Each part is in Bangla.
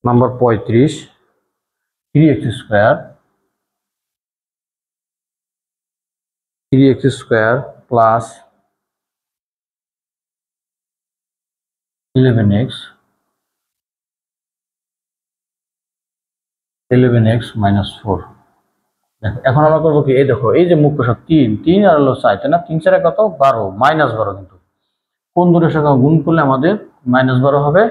Number 35 3x square plus 11x minus 4। দেখো এখন আমরা করবো কি, এই দেখো এই যে মুখ্য সব 3 আর হলো 4, তাই না? 3 4 কত, 12, -12। কিন্তু কোন দুটোর সঙ্গে গুণ করলে আমাদের -12 হবে?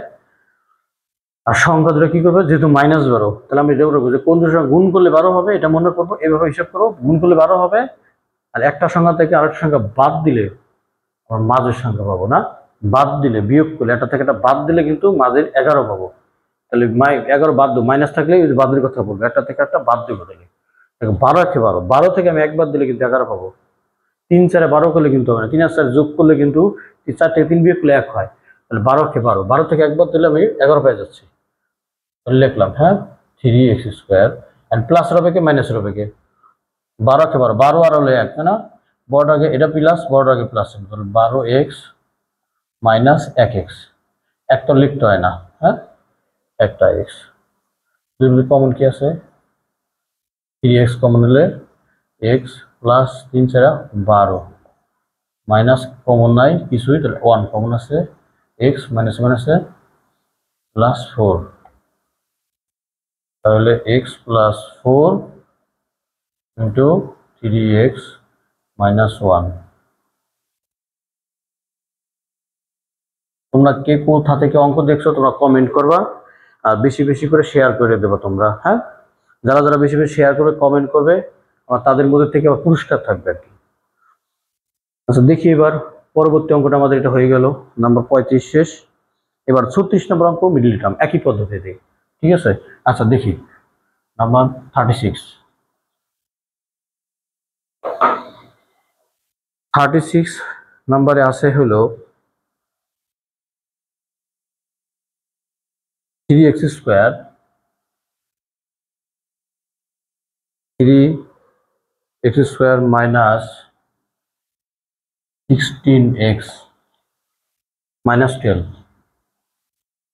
আর সংখ্যা দুটো কি করবে, যেহেতু -12, তাহলে আমি এটা করবো যে কোন দুটোর সঙ্গে গুণ করলে 12 হবে, এটা মনে করবো। এইভাবে হিসাব করবো, গুণ করলে 12 হবে, আর একটা সংখ্যা থেকে আরেকটা সংখ্যা বাদ দিলে আমার মাঝের সংখ্যা পাবো না। বাদ দিলে, বিয়োগ করলে, একটা থেকে একটা বাদ দিলে কিন্তু মাঝের 11 পাবো। তাহলে 11 বাদ দেবো, মাইনাস থাকলে বাদের কথা বলবো, একটা থেকে একটা বাদ দেবো। তাহলে দেখো 12 থেকে আমি একবার দিলে কিন্তু 11 পাবো। 3 4 12 করলে কিন্তু হবে না, 3 আর 4 যোগ করলে কিন্তু 4 থেকে 3 বিয়োগ করলে 1 হয়। তাহলে 12 থেকে একবার দিলে আমি 11 পেয়ে যাচ্ছি। তাহলে লিখলাম, হ্যাঁ, 3x স্কোয়ার এন্ড প্লাস হবে কি মাইনাস হবে কি, 12 আর হলো 1, তাই না? বড় আগে এটা প্লাস, বড় আগে প্লাস, 12x মাইনাস 1x। এক তো লিখতে হয় না, হ্যাঁ, একটা x। দুই কমন কি আছে, 3x কমন হলে x প্লাস 3 4 12, মাইনাস কমন নাই কিছুই, তাহলে 1 কমন আছে, x মাইনাস মাইনাসে প্লাস 4, তাহলে x plus 4 into 3x minus 1। তোমরা কে কোথা থেকে অঙ্ক দেখছো তোমরা কমেন্ট করবা, আর বেশি বেশি করে শেয়ার করে দেবো তোমরা, হ্যাঁ। যারা যারা বেশি বেশি শেয়ার করবে, কমেন্ট করবে, আর তাদের মধ্যে থেকে আবার পুরস্কার থাকবে আর কি। আচ্ছা দেখি এবার পরবর্তী অঙ্কটা, আমাদের এটা হয়ে গেল নাম্বার 35 শেষ। এবার 36 নম্বর অঙ্ক, মিডল টার্ম, একই পদ্ধতিতে, ঠিক আছে। আচ্ছা দেখি নাম্বার 36 নাম্বারে আছে হলো 3x square 3x square minus 16x minus 12।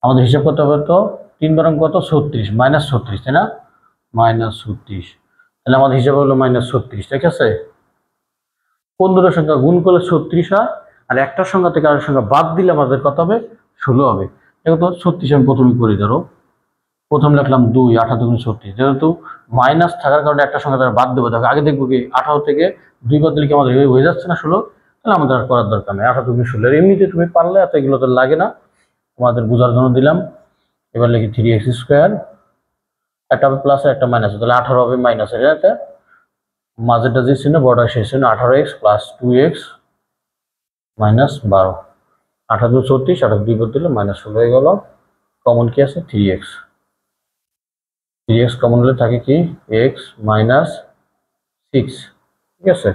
আমাদের হিসাব করতে হবে তো 3 বরং কত, 36, -36, তাই না? -36, তাহলে আমাদের হিসাব হলো -36, ঠিক আছে। কোন দুটোর সংখ্যা গুণ করলে 36 হয়, আর একটা সংখ্যা থেকে আরেক সংখ্যা বাদ দিলে আমাদের কত হবে, 16 হবে। দেখো তো 36 আমি প্রথমে করি, ধরো প্রথম লিখলাম 2, 18 2 36, যেহেতু মাইনাস থাকার কারণে একটা সংখ্যা তারা বাদ দেবো। দেখো আগে দেখবো কি 18 থেকে 2 বাদ দিলে কি আমাদের হয়ে যাচ্ছে না 16, তাহলে আমাদের আর করার দরকার নেই। 18 2 16, এমনিতে তুমি পারলে, এত এগুলো তো লাগে না, তোমাদের বোঝার জন্য দিলাম। এবার লিখি 3x স্কোয়ার, একটা প্লাস একটা মাইনাস, তাহলে 18 হবে মাইনাস, এটা মাঝেরটা যে চিহ্ন, বড়টা সেই চিহ্ন, 18x প্লাস 2x মাইনাস 12। 18 2 36, 18 2 বাদ দিলে -16 হয়ে গেল। কমন কি আছে, 3x। 3x কমন হলে থাকে কি, x মাইনাস 6, ঠিক আছে,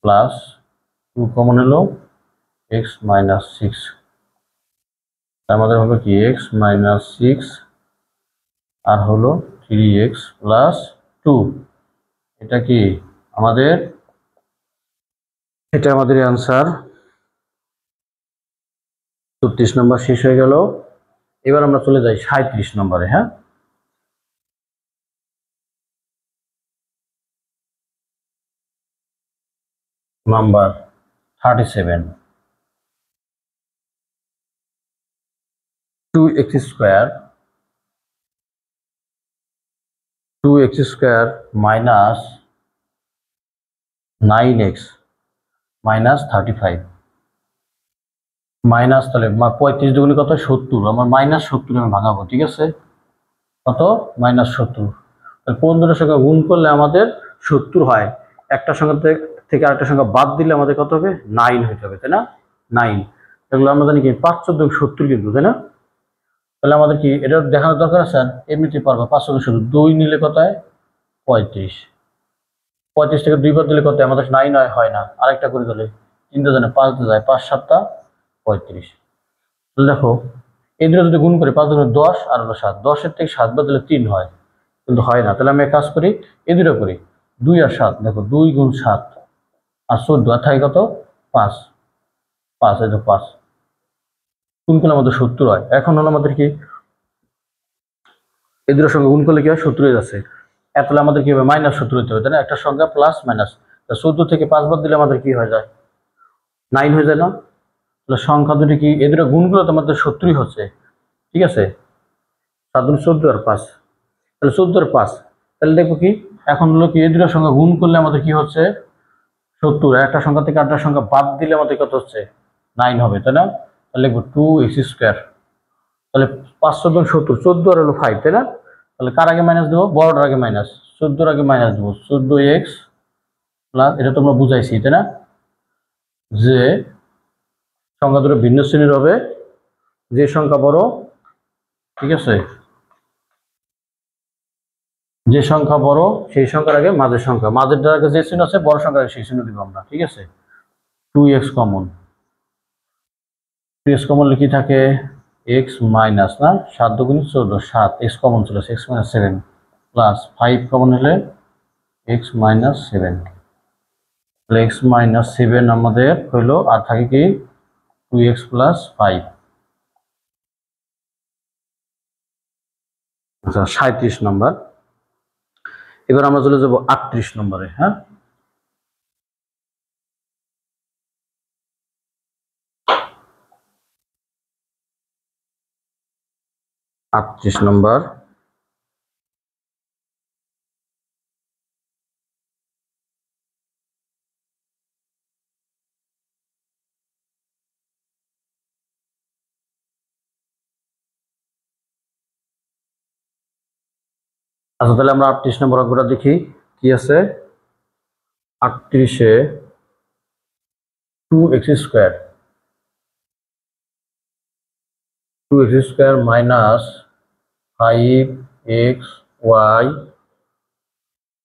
প্লাস 2 কমন হলো x মাইনাস 6, আমাদের হলো কি x মাইনাস 6 আর হলো 3x প্লাস 2। এটা কি আমাদের, এটা আমাদের আনসার। 36 নম্বর শেষ হয়ে গেল। এবার আমরা চলে যাই 37 নম্বরে, হ্যাঁ। Number 37, 2x square minus 9x minus 35, minus, তাহলে 35 দুগুণে কত, 70, আমার -70 আমি ভাঙাবো, ঠিক আছে। কত, -70। তাহলে কোন দুটোর সংখ্যা গুণ করলে আমাদের 70 হয়, একটা সংখ্যা থেকে আরেকটা সংখ্যা বাদ দিলে আমাদের কত হবে, 9 হতে হবে, তাই না? 9, এগুলো আমরা জানি কি 5 14 70 কিন্তু, তাই না? তাহলে আমাদের কি এটা দেখানোর দরকার আছে? এমনিতে পারবো, 5 14 70, 2 নিলে কত হয়, 35। 35 থেকে 2 বাদ দিলে কত, আমাদের 9 হয় না, আরেকটা করে দিলে 3 জানে 5 যায়, 5 7 35। তাহলে দেখো এই দুটো যদি গুণ করি, 5 দুগুণে 10 আর হলো 7, 10-এর থেকে 7 বাদ দিলে 3 হয়, কিন্তু হয় না। তাহলে আমি এক কাজ করি, এই দুটো করি, 2 আর 7, দেখো 2 গুণ 7 আর 14, আর থাকে কত, 5, 5, এই তো 5 গুণ করলে আমাদের 70 হয়। এখন হলো আমাদের কি, এই দুটোর সঙ্গে গুণ করলে কি হয় 70 হয়ে যাচ্ছে। তাহলে আমাদের কি হবে -70 হতে হবে, তাই না? একটা সংখ্যা প্লাস মাইনাস, 14 থেকে 5 বাদ দিলে আমাদের কি হয়ে যায় 9 হয়ে যায় না? তাহলে সংখ্যা দুটি কি এই দুটো গুণ করলে তো আমাদের 70 হচ্ছে, ঠিক আছে? 7 × 14 আর 5, তাহলে 14 আর 5, তাহলে দেখবো কি এখন হলো কি এই দুটোর সংখ্যা গুণ করলে আমাদের কি হচ্ছে 70, একটা সংখ্যা থেকে আরেকটা সংখ্যা বাদ দিলে আমাদের কত হচ্ছে 9 হবে, তাই না? তাহলে লিখবো 2x²। তাহলে 5 × 14 70, 14 আর হলো 5, তাই না? তাহলে কার আগে মাইনাস দেবো? বড়টার আগে মাইনাস, 14 আগে মাইনাস দেবো। 14x প্লাস, এটা তোমরা বুঝাইছি, তাই না? যে সংখ্যা দুটো ভিন্ন শ্রেণীর হবে, যে সংখ্যা বড়, ঠিক আছে, যে সংখ্যা বড় সেই সংখ্যার আগে মাঝের সংখ্যা, মাঝেরটার আগে যে চিহ্ন আছে বড় সংখ্যার আগে সেই চিহ্ন দিব আমরা, ঠিক আছে? 2x কমন, 2x কমন লিখি থাকে x মাইনাস না 7 × 2 = 14, 7 x কমন ছিল x - 7 প্লাস 5 কমন হলে x - 7, তাহলে x - 7 আমাদের হইলো, আর থাকে কি 2x + 5। আচ্ছা 37 নম্বর। এবার আমরা চলে যাব 38 নম্বরে। হ্যাঁ, 38 নম্বর। আচ্ছা তাহলে আমরা 38 নম্বর অঙ্কটা দেখি কি আছে। 38-এ 2x² 2x² minus 5xy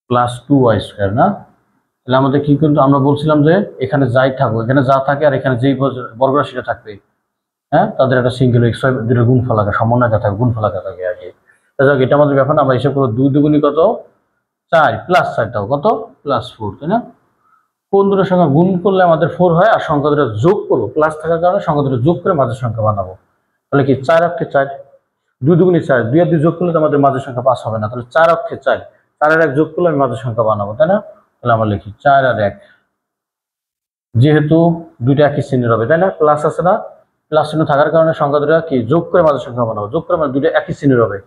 plus 2y² না? তাহলে আমাদের কি, কিন্তু আমরা বলছিলাম যে এখানে যাই থাকবো, এখানে যা থাকে আর এখানে যেই বর্গরাশিটা থাকবে, হ্যাঁ, তাদের একটা সিঙ্গেল x y দুটো গুণফল আকার সমন্বয় থাকে, গুণফল আকার থাকে আর কি। যাক এটা আমাদের ব্যাপার না, আমরা হিসাব করবো 2 দুগুণী কত 4 প্লাস 4টাও কত +4, তাই না? কোন দুটোর সংখ্যা গুণ করলে আমাদের 4 হয়, আর সংখ্যা দুটো যোগ করবো, প্লাস থাকার কারণে সংখ্যা দুটো যোগ করে মাঝের সংখ্যা বানাবো। তাহলে কি 4 অক্ষে 4, 2 দুগুণী 4, 2 আর 2 যোগ করলে তো আমাদের মাঝের সংখ্যা 5 হবে না, তাহলে 4 অক্ষে 4, 4 আর 1 যোগ করলে আমি মাঝের সংখ্যা বানাবো, তাই না? তাহলে আমরা লিখি 4 আর 1, যেহেতু দুইটা একই শ্রেণীর হবে, তাই না? প্লাস আছে না, প্লাস চিহ্ন থাকার কারণে সংখ্যা দুটো কি যোগ করে মাঝের সংখ্যা বানাবো, যোগ করে মানে দুইটা একই শ্রেণীর হবে।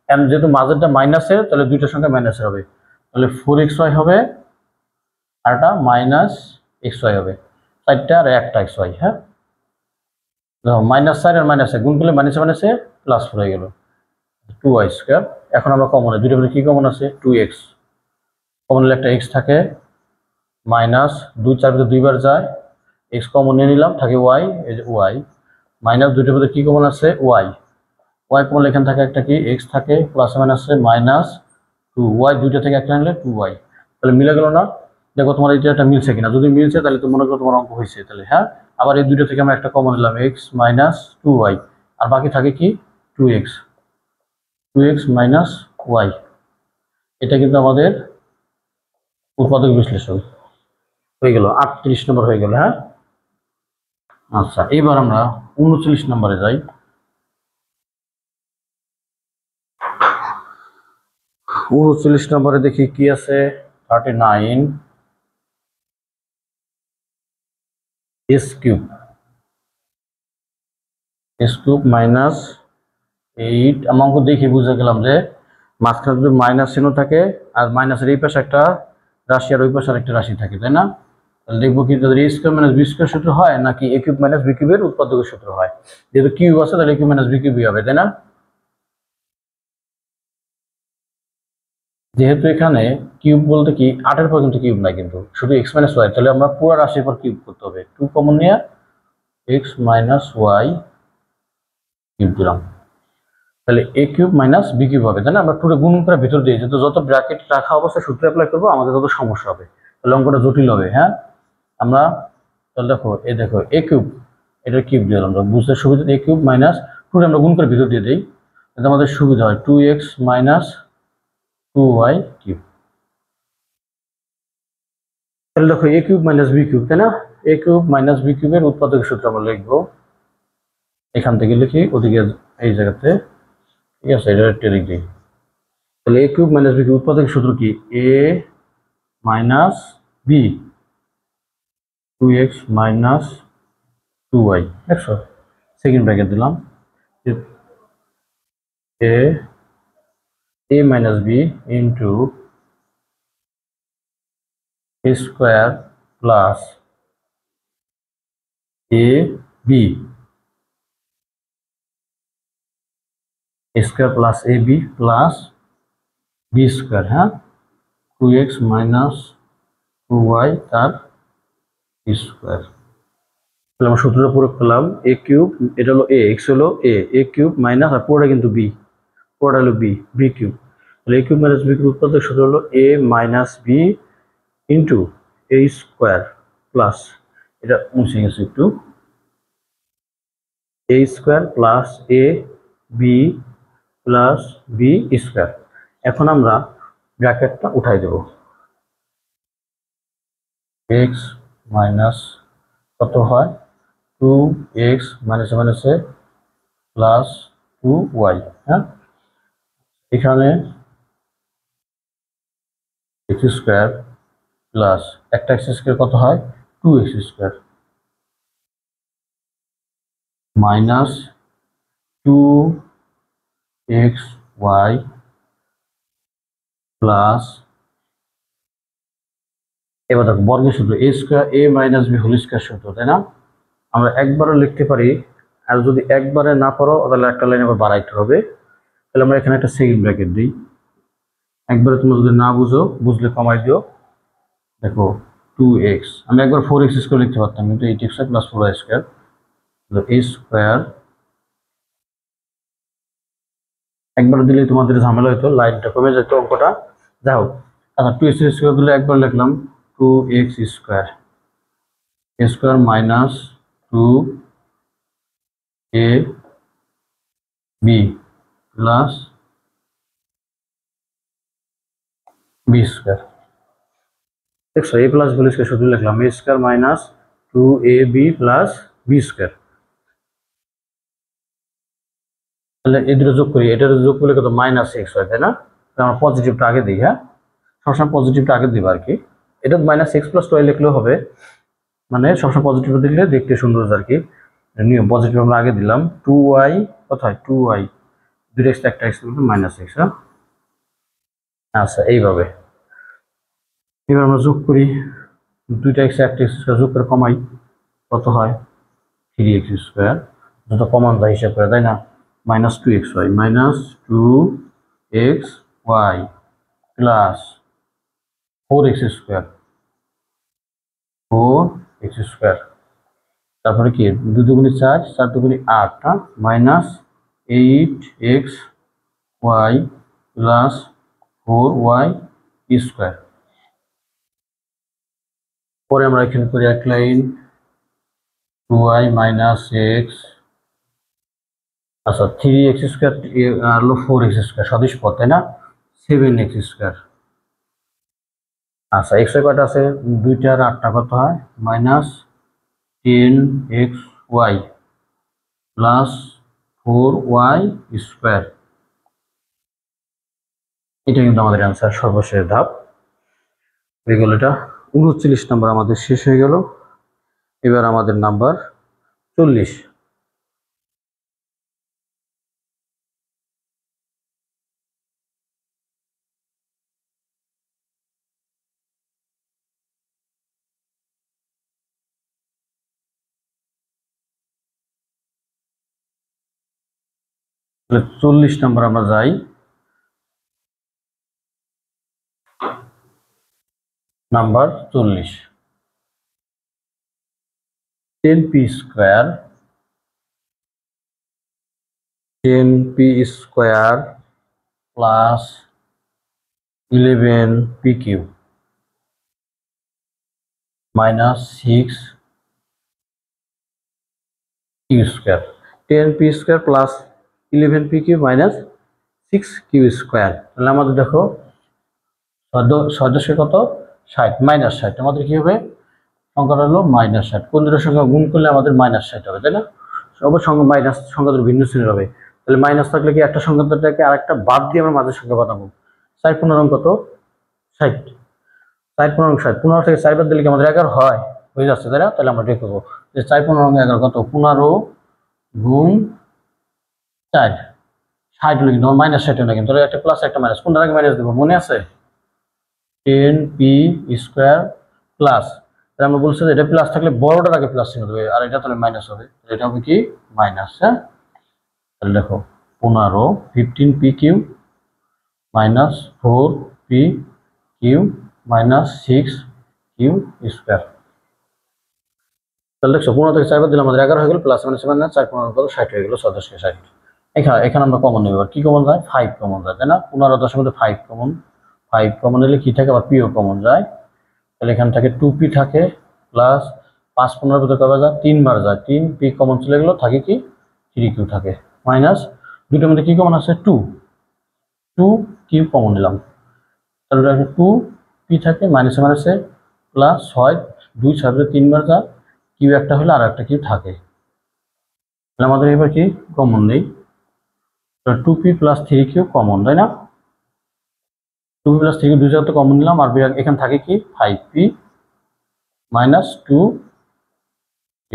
এখন যেহেতু মাঝেরটা মাইনাসের, তাহলে দুইটা সংখ্যা মাইনাসের হবে, তাহলে 4xy হবে আর এটা -xy হবে, 4টা আর 1টা xy। হ্যাঁ, -4 আর -1 গুণ করলে -1 +4 হয়ে গেল 2y²। এখন আমরা কমনে দুইটা কি কমন আছে 2x কমন হলে একটা x থাকে, মাইনাস 2 4 ভিতরে 2 বার যায়, x কমন নিয়ে নিলাম, থাকে y, এই যে y মাইনাস দুইটার ভিতরে কি কমন আছে y কমন এখানে থাকে একটা কি x থাকে, প্লাস মাইনাসে -2y, দুইটা থেকে একটা নিলে 2y, তাহলে মিলে গেল না? দেখো তোমার এটা একটা মিলছে কিনা, যদি মিলছে তাহলে তো মনে করো তোমার অঙ্ক হয়েছে। তাহলে হ্যাঁ, আবার এই দুইটা থেকে আমরা একটা কমন নিলাম x - 2y, আর বাকি থাকে কি 2x - y, এটা কিন্তু আমাদের উৎপাদক বিশ্লেষণ হয়ে গেল। 38 নম্বর হয়ে গেল। হ্যাঁ, আচ্ছা এবার আমরা 39 নম্বরে যাই। 39 নম্বরে দেখি কি আছে। 39 s³ -8, আমি অঙ্ক দেখি বুঝে গেলাম যে মাঝখানে যদি মাইনাস চিহ্ন থাকে আর মাইনাসের এই পাশে একটা রাশি আর ওই পাশে আরেকটা রাশি থাকে, তাই না? তাহলে দেখবো কি তাদের a² - b² সূত্র হয় নাকি a³ - b³ এর উৎপাদকের সূত্র হয়। যেহেতু কিউব আছে তাহলে a³ - b³ হবে, তাই না? যেহেতু এখানে কিউব বলতে কি 8-এর পর কিন্তু কিউব নাই, কিন্তু শুধু x - y, তাহলে আমরা পুরো রাশির পর কিউব করতে হবে। 2 কমন নিয়ে x - y কিউব দিলাম, তাহলে a³ - b³ হবে, তাই না? আমরা পুরো গুণ করে ভিতর দিয়ে যেহেতু যত ব্র্যাকেট রাখা অবস্থায় সূত্র অ্যাপ্লাই করবো আমাদের তত সমস্যা হবে, তাহলে অঙ্কটা জটিল হবে। হ্যাঁ, আমরা তাহলে দেখো দেখো a³ এটার কিউব দিলাম, আমরা বুঝতে সুবিধা a³ পুরো আমরা গুণ করে ভিতর দিয়ে দিই, যাতে আমাদের সুবিধা হয় 2x - 2y কিউব। তাহলে দেখো a³ - b³, তাই না? a³ - b³ এর উৎপাদকের সূত্র আমরা লিখবো, এখান থেকে লিখি ওদিকে এই জায়গাতে, ঠিক আছে? এটা একটা লিখি তাহলে a cube minus b cube উৎপাদক সূত্র কি a minus B 2x minus 2y দেখছো সেকেন্ড ব্র্যাকেট দিলাম a minus b into a square plus a b a square plus a b plus b square হ্যাঁ 2x minus 2y তার b square তাহলে আমরা সূত্রটা প্রয়োগ করলাম a কিউব এটা হলো a x হলো a কিউব মাইনাস আর পুরোটা কিন্তু b পুরোটা হলো b কিউব তাহলে a cube minus b cube উৎপাদক সূত্র হলো a minus b into a square plus এটা মুছে গেছে একটু a square plus a b plus b square এখন আমরা ব্র্যাকেটটা উঠাই দেব x মাইনাস কত হয় 2x মাইনাস মাইনাসে প্লাস 2y হ্যাঁ এখানে x স্কোয়ার প্লাস একটা x স্কোয়ার কত হয় 2x square minus 2xy plus এবার দেখো বর্গের সূত্র a square a minus b whole square সূত্র তাই না আমরা একবারও লিখতে পারি আর যদি একবারে না পারো তাহলে একটা লাইন আবার বাড়াইতে হবে তাহলে আমরা এখানে একটা সেকেন্ড ব্র্যাকেট দিই একবারে তোমরা যদি না বুঝো বুঝলে কমাই দিও দেখো 2x আমি একবার 4x স্কোয়ার লিখতে পারতাম কিন্তু 8x plus 4y square a square একবার দিলে তোমাদের ঝামেলা হতো লাইনটা কমে যেত অঙ্কটা যাই হোক আচ্ছা 2x স্কোয়ার দিলে একবার লিখলাম 2x square a square minus 2a b plus b square দেখছো a প্লাস b স্কোয়ার শুধু লিখলাম a square minus 2ab plus b square তাহলে এই দুটো যোগ করি এটা যোগ করলে কত মাইনাস এক্স হয় তাই না আমরা পজিটিভটা আগে দিই হ্যাঁ সবসময় পজিটিভটা আগে দিব আর কি এটা মাইনাস এক্স প্লাস ওয়াই লিখলেও হবে মানে সবসময় পজিটিভটা দিলে দেখতে সুন্দর আর কি নিয়ম পজিটিভ আমরা আগে দিলাম 2y কত হয় 2y 2x একটা x মাইনাস এক্স হ্যাঁ আচ্ছা এইভাবে এবার আমরা যোগ করি দুইটা x একটা x যোগ করে কমাই কত হয় 3x স্কোয়ার যত কমন যায় হিসাব করে তাই না minus 2xy minus 2xy plus 4x square 4x square তারপরে কি 2 দুগুণে 4 4 দুগুণে 8 হ্যাঁ minus 8xy plus 4y square পরে আমরা এখানে করি এক লাইন 2y minus x আচ্ছা 3x স্কোয়ার আর হলো 4x স্কোয়ার সদিশ পদ তাই না 7x স্কোয়ার আচ্ছা x কয়টা আছে 2টা আর 8টা কত হয় minus 10xy plus 4y square এটা কিন্তু আমাদের অ্যান্সার সর্বশেষ ধাপ হয়ে গেল এটা 39 নম্বর আমাদের শেষ হয়ে গেল এবার আমাদের নাম্বার 40 40 নম্বর আমরা যাই number 40 10p square 10p square plus 11p cube minus 6q square 10p square plus 11p cube minus 6q square তাহলে আমাদের দেখো সদস্য কত 60 মাইনাস 60 আমাদের কি হবে সংখ্যাটা হলো মাইনাস 60 কোন দুটোর সঙ্গে গুণ করলে আমাদের মাইনাস 60 হবে তাই না সব সংখ্যা মাইনাস সংখ্যা দুটো ভিন্ন শ্রেণীর হবে তাহলে মাইনাস থাকলে কি একটা সংখ্যা থেকে আরেকটা বাদ দিয়ে আমরা মাঝের সংখ্যা বানাবো 4 কত 60, 4 15 থেকে 4 বাদ দিলে কি আমাদের 11 হয়, হয়ে যাচ্ছে তাই না? তাহলে আমরা লিখে দেবো যে 4 15 11 কত 15 গুণ 4, 60 হলো কিন্তু মাইনাস 60 না কিন্তু একটা প্লাস একটা মাইনাস, কোনটার আগে মাইনাস দেবো মনে আছে? 10p স্কোয়ার প্লাস, তাহলে আমরা বলছি যে এটা প্লাস থাকলে বড়টার আগে প্লাস চিহ্ন দেবে, আর এটা তাহলে মাইনাস হবে, এটা হবে কি মাইনাস। হ্যাঁ, তাহলে দেখো 15 15p cube minus 4p cube minus 6q square. তাহলে দেখছো 15 থেকে 4 বাদ দিলে আমাদের 11 হয়ে গেল, প্লাস মাইনাস মাইনাস 4 15 কত 60 হয়ে গেল, 6 কে 60। এখানে আমরা কমন নেব, কি কমন যায় 5 কমন যায় তাই না? 15 10 মধ্যে 5 কমন, 5 কমন নিলে কি থাকে আবার p ও কমন যায়, তাহলে এখান থেকে 2p থাকে প্লাস 5 15 ভিতরে কবে যায় 3 বার যায়, 3p কমন চলে গেল, থাকে কি 3q থাকে মাইনাস দুটোর মধ্যে কি কমন আছে 2q কমন নিলাম, তাহলে 2p থাকে মাইনাসে মাইনাসে প্লাস 6 2 6 3 বার যায়, কিউ একটা হলে আর একটা কিউ থাকে, তাহলে আমাদের এবার কি কমন নেই, 2p প্লাস 3q কমন তাই না? 2p প্লাস 3q দুই জায়গাতে কমন নিলাম, আর এখানে থাকে কি 5p মাইনাস 2q।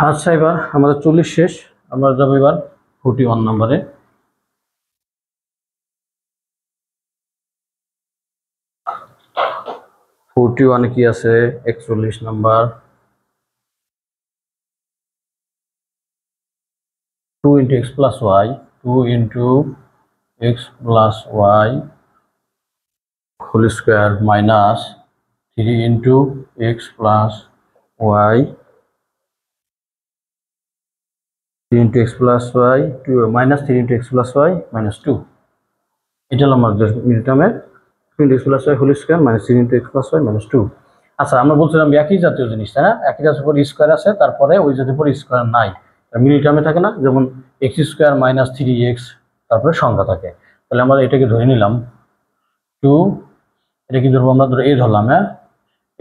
আচ্ছা, এবার আমাদের 40 শেষ, আমরা যাবো এবার 41 নম্বরে। 41 কি আছে 41 number 2 into x plus y, 2 into x plus y whole square minus 3 into x plus y, 3 into x plus y 2 minus 3 into x plus y minus 2, এটা হলো আমাদের মিডটার্মের 2 into x plus y whole square minus 3 into x plus y minus 2। আচ্ছা, আমরা বলছিলাম একই জাতীয় জিনিস তাই না, একই জাতীয় পর স্কোয়ার আছে, তারপরে ওই জাতীয় পর স্কোয়ার নাই, মিডল টার্মে থাকে না, যেমন এক্স স্কোয়ার মাইনাস 3x তারপরে সংখ্যা থাকে, তাহলে আমরা এটাকে ধরে নিলাম 2, এটা কি ধরবো আমরা, ধরো এ ধরলাম, হ্যাঁ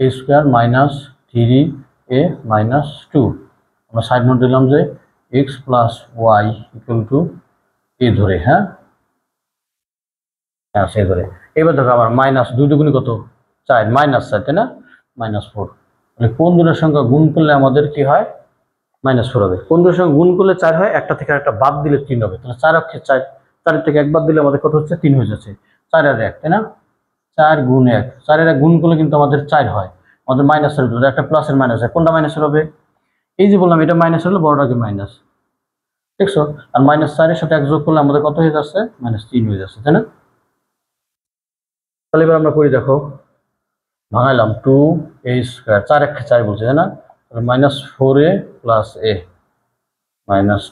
এ স্কোয়ার মাইনাস 3a মাইনাস 2, আমরা সাইড নোট দিলাম যে x plus y equal to a ধরে, হ্যাঁ হ্যাঁ সে ধরে। এবার দেখো আবার মাইনাস 2 দুগুণে কত 4 মাইনাস 4 তাই না, মাইনাস 4, তাহলে কোন দুটোর সংখ্যা গুণ করলে আমাদের কি হয় মাইনাস 4 হবে, কোন দুটোর সঙ্গে গুণ করলে 4 হয়, একটা থেকে একটা বাদ দিলে 3 হবে, তাহলে 4 অক্ষে 4, 4 থেকে 1 বাদ দিলে আমাদের কত হচ্ছে 3 হয়ে যাচ্ছে, 4 আর 1 তাই না, 4 গুণ 1, 4 এর 1 গুণ করলে কিন্তু আমাদের 4 হয়, আমাদের মাইনাস এর ভিতরে একটা প্লাসের মাইনাস হয়, কোনটা মাইনাসের হবে, এই যে বললাম এটা মাইনাস হলে বড়টাকে মাইনাস, দেখছো, আর মাইনাস 4 এর সাথে 1 যোগ করলে আমাদের কত হয়ে যাচ্ছে মাইনাস 3 হয়ে যাচ্ছে তাই না? তাহলে এবার আমরা করি, দেখো ভাঙাইলাম 2a স্কোয়ার, 4 1 4 বলছে তাই না, minus 4a plus a minus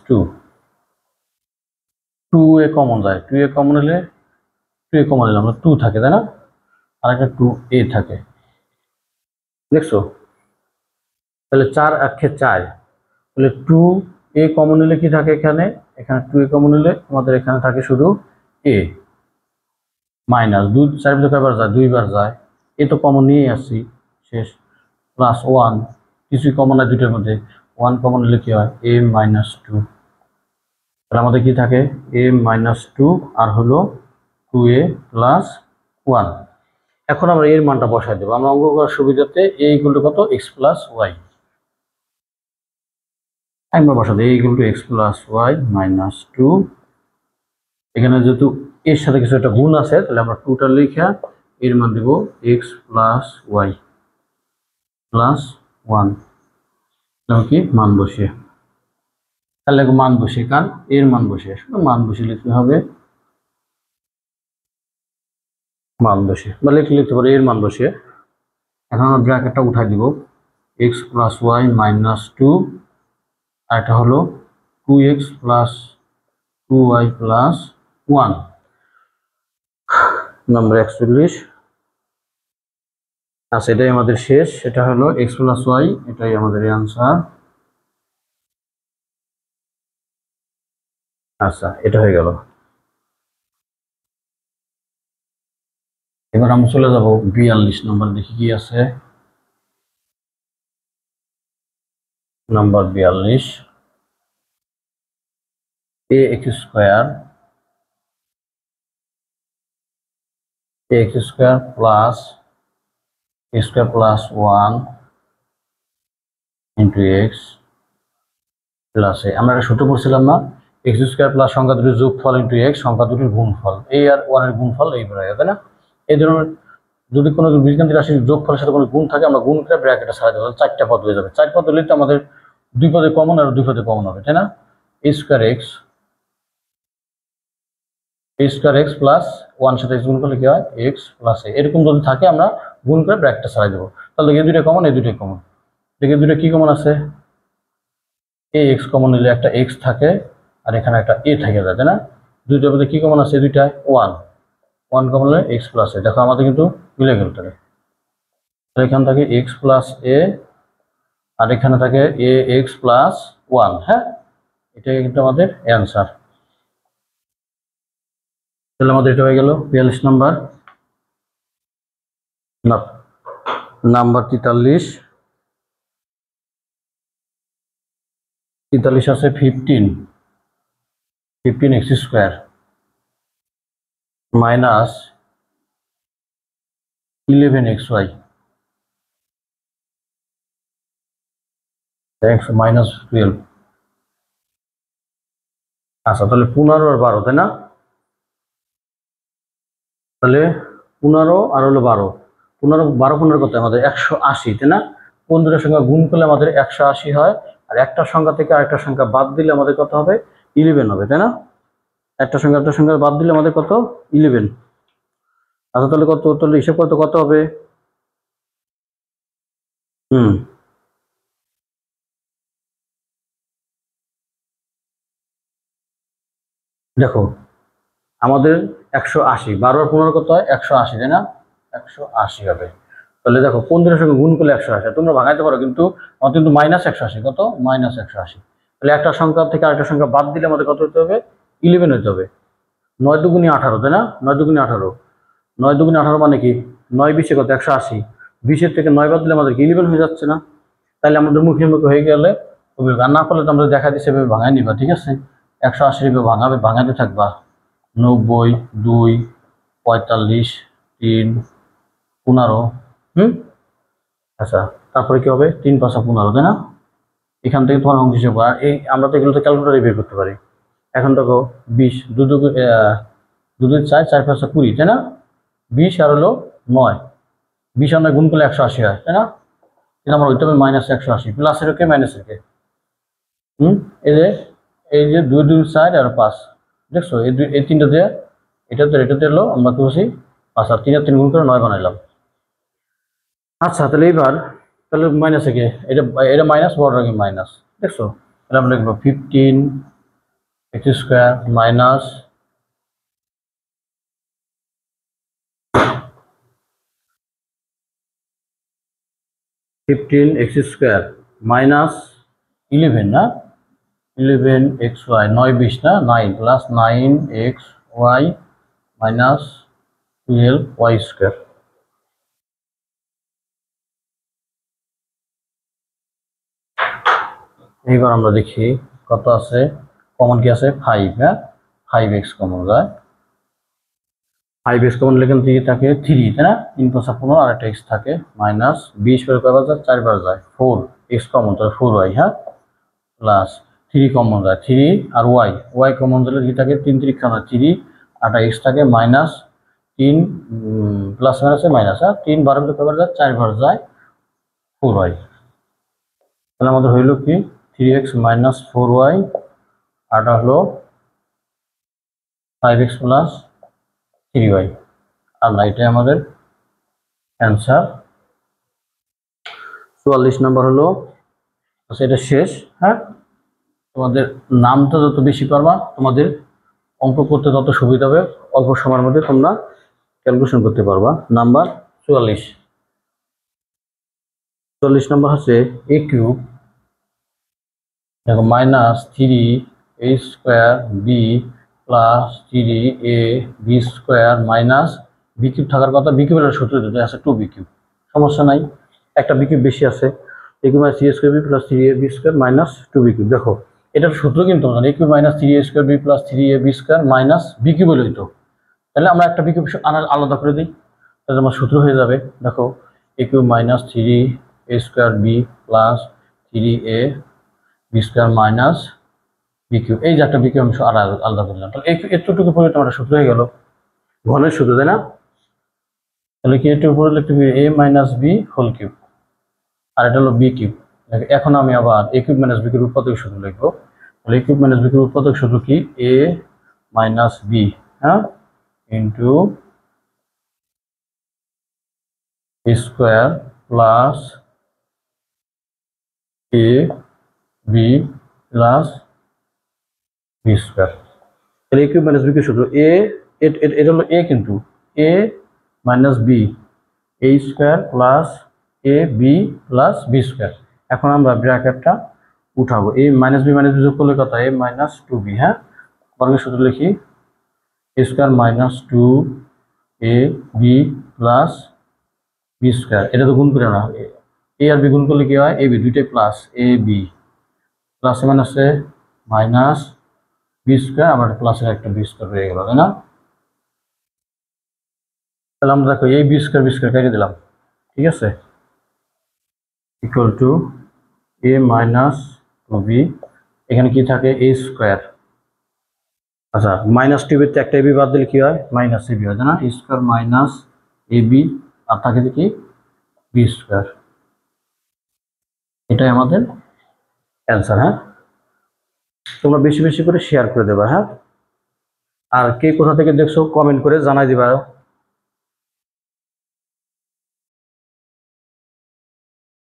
2a common যায়, 2a কমন হলে 2a কমন হলে আমরা 2 থাকে তাই না, আর একটা 2a থাকে, দেখছো, তাহলে 4 1 4, তাহলে 2a কমন হলে কি থাকে এখানে, এখানে 2a কমন হলে আমাদের এখানে থাকে শুধু a মাইনাস 2, 4 ভিতরে কয়বার যায় 2 বার যায়, এ তো কমন নিয়ে আসছি শেষ, প্লাস 1 কিছুই কমন হয় দুইটার মধ্যে, 1 কমন হলে কি হয় a মাইনাস 2, তাহলে আমাদের কি থাকে a মাইনাস 2 আর হলো 2a প্লাস 1। এখন আমরা এর মানটা বসাই দেবো, আমরা অঙ্ক করার সুবিধাতে a ইকুয়াল টু কত x প্লাস ওয়াই, আমরা বসাবো a equal to x plus y minus 2, এখানে যেহেতু এর সাথে কিছু একটা গুণ আছে তাহলে আমরা 2টা লিখে এর মান দেব x প্লাস ওয়াই প্লাস 1, কি মান বসিয়ে, তাহলে মান বসিয়ে কার এর মান বসিয়ে, শুধু মান বসিয়ে লিখতে হবে, মান বসিয়ে বা লিখতে পারি এর মান বসিয়ে। এখন আমরা ব্র্যাকেটটা উঠাই দিব, x প্লাস ওয়াই মাইনাস 2, আর এটা হলো 2x প্লাস 2y প্লাস 1, নম্বর 41। আচ্ছা, এটাই আমাদের শেষ, এটা হলো x প্লাস ওয়াই, এটাই আমাদের আনসার। আচ্ছা, এটা হয়ে গেল। এবার আমরা চলে যাব 42 নম্বর, দেখি কি আছে, number 42, ax square plus a square plus 1 into x plus a. আমরা একটা সূত্র পড়ছিলাম না, এক্স স্কয়ার প্লাস সংখ্যা দুটির যোগফল ইন্টু এক্স সংখ্যা দুটির গুণফল, এই আর ওয়ানের গুণফল এই বেরোয়, তাই না? এই ধরনের যদি কোনো বীজগাণিতিক রাশির যোগফলের সাথে কোনো গুণ থাকে আমরা গুণ করে ব্র্যাকেটে ছাড়া দেবো, 4টা পদ হয়ে যাবে। 4 পদ হলে তো আমাদের 2 পদে কমন আর 2 পদে কমন হবে, তাই না? a স্কয়ার এক্স প্লাস 1 সাথে x গুণ করলে কি হয় এক্স প্লাস এ, এরকম যদি থাকে আমরা গুণ করে ব্র্যাকেটে ছাড়া দেবো। তাহলে এই দুইটা কমন, এই দুইটাই কমন। দেখি দুইটা কি কমন আছে, ax কমন নিলে একটা x থাকে আর এখানে একটা a থেকে যায়, তাই না? দুইটার মধ্যে কি কমন আছে, দুইটায় 1 কমন হলে x প্লাস এ। দেখো আমাদের কিন্তু মিলে গেল, তাহলে এখানে থাকে x প্লাস এ আর এখানে থাকে ax প্লাস 1। হ্যাঁ, এটাই কিন্তু আমাদের অ্যান্সার। তাহলে আমাদের এটা হয়ে গেল 42 নাম্বার। নাম্বার 43 আছে 15 x square minus 11xy minus 12। আচ্ছা, তাহলে 15 আর 12, তাই না? তাহলে 15 আর হলো 12, 15 কত আমাদের 180, তাই না? 15 সংখ্যা গুণ করলে আমাদের 180 হয়, আর একটা সংখ্যা থেকে আরেকটা সংখ্যা বাদ দিলে আমাদের কত হবে 11 হবে, তাই না? একটা সংখ্যা বাদ দিলে আমাদের কত 11। আচ্ছা, তাহলে কত, তাহলে হিসাব করতে কত হবে? দেখো আমাদের 180, 12 আর 15 কত হয় 180, তাই না? 180 হবে। তাহলে দেখো 15 সঙ্গে গুণ করলে 180, তোমরা ভাঙাইতে পারো, কিন্তু আমাদের কিন্তু মাইনাস 180, কত মাইনাস 180। তাহলে একটা সংখ্যা থেকে আরেকটা সংখ্যা বাদ দিলে আমাদের কত হতে হবে 11 হতে হবে। 9 দুগুণে 18, তাই না? 9 দুগুণে 18, 9 দুগুণে 18 মানে কি 9 20 কত 180, 20 থেকে 9 বাদ দিলে আমাদের 11 হয়ে যাচ্ছে না? তাহলে আমাদের মুখে হয়ে গেলে আর না করলে তো আমরা দেখা দিচ্ছে এভাবে ভাঙাই নিবা, ঠিক আছে? 180 ভাঙাতে থাকবা, 90 2 45 3 15। আচ্ছা, তারপরে কি হবে 3 5 15, তাই না? এখান থেকে তোমার অঙ্ক হিসেবে, আর এই আমরা তো এগুলো তো ক্যালকুলেটারে বের করতে পারি। এখন দেখো 20 2 2 4 4 5 20, তাই না? 20 আর হলো 9, 20 আর 9 গুণ করলে 180 হয়, তাই না? কিন্তু আমার ওইটা হবে মাইনাস 180, প্লাসের কে মাইনাসের কে। এই যে 2 2 4 আর 5, দেখছো এই তিনটা দিয়ে এটাতে এলো, আমরা কি বলছি 5 আর 3 আর 3 গুণ করে 9 বানাইলাম। আচ্ছা, তাহলে এইবার তাহলে মাইনাস থেকে এটা মাইনাস, বড় আগে মাইনাস, দেখছো? তাহলে আমরা লিখবো 15 x square minus 15 x square minus 11, না 11xy 9 20 না 9 plus 9xy minus 12y square. এইবার আমরা দেখি কত আছে, কমন কি আছে 5, হ্যাঁ 5x কমন যায়, 5x কমন লেখেন থেকে থাকে 3, তাই না? 3 5 15 আর একটা x থাকে মাইনাস 20 পরে কয়বার যায় 4 বার যায় 4x কমন, তাহলে 4y, হ্যাঁ প্লাস 3 কমন যায় 3 আর y কমন দিলে কি থাকে 3 3 খানা 3 আর একটা x থাকে মাইনাস 3 প্লাস মাইনাসে মাইনাস, হ্যাঁ 3 12 পরে কয়বার যায় 4 বার যায় 4y। তাহলে আমাদের হইল কি 3x মাইনাস 4y আর হলো 5x প্লাস 3y, আর না এটাই আমাদের অ্যান্সার। 44 নম্বর হলো, আচ্ছা এটা শেষ। হ্যাঁ, তোমাদের নামটা যত বেশি পারবা তোমাদের অঙ্ক করতে তত সুবিধা হবে, অল্প সময়ের মধ্যে তোমরা ক্যালকুলেশন করতে পারবা। নাম্বার 44 নম্বর হচ্ছে a কিউব, দেখো minus 3a square b plus 3ab square minus b cube থাকার কথা, বি কিউবের সূত্র দিতে আছে 2b কিউব, সমস্যা নাই, একটা বি কিউব বেশি আছে, a cube minus 3a square b plus 3ab square minus 2b cube. দেখো এটার সূত্র কিন্তু আমরা a cube minus 3a² b plus 3ab² minus b cube বলে হইতো। তাহলে আমরা একটা b কিউব আলাদা করে দিই, তাহলে আমার সূত্র হয়ে যাবে, দেখো a cube minus 3a² b plus 3ab² minus b cube. এই যে একটা b কিউব অংশ আলাদা করলাম, তাহলে এতটুকু পরিবর্তন একটা সূত্র হয়ে গেল, ঘনের সূত্র, তাই না? তাহলে কি এটার উপরে লিখতে হবে a minus b whole cube, আর এটা হলো b কিউব। এখন আমি আবার a cube minus b cube উৎপাদক সূত্র লিখবো। তাহলে a cube minus b cube উৎপাদক সূত্র কি? a মাইনাস b, হ্যাঁ, into a square plus a b plus b square. তাহলে a cube minus b cube সূত্র এটা হলো a, কিন্তু a minus b a square plus a b plus b square. এখন আমরা ব্র্যাকেটটা উঠাবো, a মাইনাস b যোগ করলে কত? a মাইনাস 2b, হ্যাঁ, বর্গের সূত্র লিখি a square minus 2ab plus b square. এটা তো গুণ করে না, a আর b গুণ করলে কি হয়? ab, দুইটাই প্লাস ab প্লাস মাইনাসে মাইনাস b স্কোয়ার, আবার প্লাসের একটা b স্কোয়ার হয়ে গেল, তাই না? তাহলে আমরা দেখো এই b স্কোয়ার কেটে দিলাম, ঠিক আছে, equal to a minus 2b, এখানে কি থাকে? a স্কোয়ার, আচ্ছা মাইনাস 2b তে একটা ab বাদ দিলে কি হয়? মাইনাস ab হয়, তাই না? a স্কোয়ার মাইনাস ab, আর থাকে কি? b square. এটাই আমাদের অ্যান্সার, হ্যাঁ। তোমরা বেশি বেশি করে শেয়ার করে দেবা, হ্যাঁ, আর কে কোথা থেকে দেখছো কমেন্ট করে জানাই দিবা।